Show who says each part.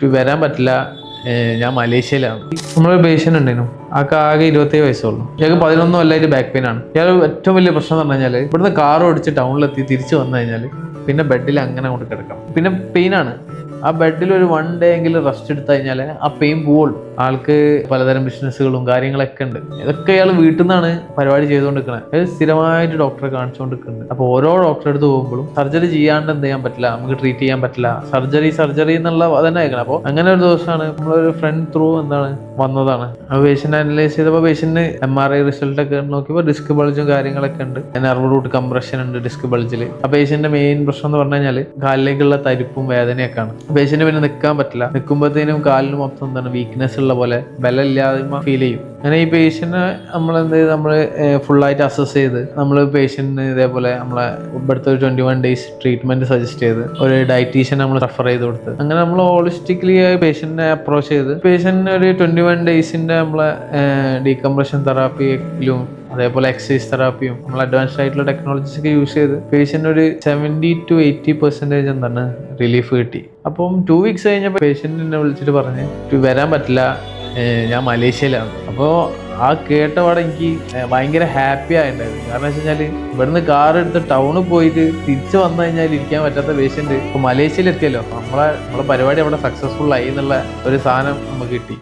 Speaker 1: വരാൻ പറ്റില്ല, ഞാൻ മലേഷ്യയിലാണ്. നമ്മളൊരു പേഷ്യൻ്റ് ഉണ്ടായിരുന്നു, ആൾക്ക് ആകെ 27 വയസ്സുള്ളൂ. ഇയാൾക്ക് 11 കൊല്ലമായിട്ട് ബാക്ക് പെയിൻ ആണ്. ഇയാൾ ഏറ്റവും വലിയ പ്രശ്നം എന്ന് പറഞ്ഞു കഴിഞ്ഞാൽ ഇവിടുന്ന് കാർ ഓടിച്ച് ടൗണിലെത്തി തിരിച്ചു വന്നു കഴിഞ്ഞാൽ പിന്നെ ബെഡിൽ അങ്ങനെ കൊണ്ട് കിടക്കണം. പിന്നെ പെയിനാണ്. ആ ബെഡിൽ ഒരു 1 ഡേ എങ്കിലും റെസ്റ്റ് എടുത്തു കഴിഞ്ഞാൽ ആ പെയിൻ പോവുള്ളൂ. ആൾക്ക് പലതരം ബിസിനസ്സുകളും കാര്യങ്ങളൊക്കെ ഉണ്ട്. ഇതൊക്കെ ഇയാൾ വീട്ടിൽ നിന്നാണ് പരിപാടി ചെയ്തുകൊണ്ടിരിക്കുന്നത്. അതായത് സ്ഥിരമായിട്ട് ഡോക്ടറെ കാണിച്ചുകൊണ്ടിരിക്കുന്നുണ്ട്. അപ്പോൾ ഓരോ ഡോക്ടറെ അടുത്ത് പോകുമ്പോഴും സർജറി ചെയ്യാണ്ട് എന്ത് ചെയ്യാൻ പറ്റില്ല, നമുക്ക് ട്രീറ്റ് ചെയ്യാൻ പറ്റില്ല, സർജറി എന്നുള്ള അതന്നെ ആയിരിക്കണം. അപ്പോൾ അങ്ങനെ ഒരു ദിവസമാണ് നമ്മളൊരു ഫ്രണ്ട് ത്രൂ വന്നതാണ്. ആ പേഷ്യന്റ് അനലൈസ് ചെയ്തപ്പോൾ പേഷ്യന്റിന് MRI റിസൾട്ട് ഒക്കെ നോക്കിയപ്പോൾ ഡിസ്ക് ബൾജും കാര്യങ്ങളൊക്കെ ഉണ്ട്, നെർവ് റൂട്ട് കംപ്രഷൻ ഉണ്ട് ഡിസ്ക് ബൾജിൽ. ആ പേഷ്യന്റിന്റെ മെയിൻ പ്രശ്നം എന്ന് പറഞ്ഞു കഴിഞ്ഞാൽ കാലിലേക്കുള്ള തരിപ്പും വേദനയൊക്കെയാണ്. പേഷ്യന്റ് പിന്നെ നിൽക്കാൻ പറ്റില്ല, നിൽക്കുമ്പോഴത്തേനും കാലിന് മൊത്തം വീക്ക്നെസ് ഉള്ള പോലെ, ബലമില്ലായ്മ ഫീൽ ചെയ്യും. അങ്ങനെ ഈ പേഷ്യന്റിനെ നമ്മള് ഫുള്ളായിട്ട് അസസ് ചെയ്ത് നമ്മൾ പേഷ്യന്റിന് ഇതേപോലെ നമ്മളെ ഇവിടുത്തെ ഒരു 21 ഡേയ്സ് ട്രീറ്റ്മെന്റ് സജസ്റ്റ് ചെയ്ത് ഒരു ഡയറ്റീഷ്യൻ നമ്മൾ റെഫർ ചെയ്ത് കൊടുത്ത് അങ്ങനെ നമ്മൾ ഹോളിസ്റ്റിക്കലി പേഷ്യന്റിനെ അപ്രോച്ച് ചെയ്ത് പേഷ്യന്റിന് ഒരു 21 ഡേയ്സിന്റെ നമ്മളെ ഡീകംപ്രഷൻ തെറാപ്പിയിലും അതേപോലെ എക്സസൈസ് തെറാപ്പിയും നമ്മൾ അഡ്വാൻസ്ഡ് ആയിട്ടുള്ള ടെക്നോളജീസ് ഒക്കെ യൂസ് ചെയ്ത് പേഷ്യന്റ് ഒരു 70 to 80% റിലീഫ് കിട്ടി. അപ്പം 2 വീക്സ് കഴിഞ്ഞപ്പോൾ പേഷ്യന്റിനെ വിളിച്ചിട്ട് പറഞ്ഞ് വരാൻ പറ്റില്ല, ഞാൻ മലേഷ്യയിലാണ്. അപ്പോൾ ആ കേട്ടപാടെ എനിക്ക് ഭയങ്കര ഹാപ്പി ആയിട്ടുണ്ടായിരുന്നു. കാരണം വെച്ച് കഴിഞ്ഞാൽ ഇവിടുന്ന് കാർ എടുത്ത് ടൗണിൽ പോയിട്ട് തിരിച്ചു വന്നു കഴിഞ്ഞാൽ ഇരിക്കാൻ പറ്റാത്ത പേഷ്യന്റ് ഇപ്പോൾ മലേഷ്യയിൽ എത്തിയല്ലോ. നമ്മളെ പരിപാടി അവിടെ സക്സസ്ഫുൾ ആയി എന്നുള്ള ഒരു സാധനം നമുക്ക് കിട്ടി.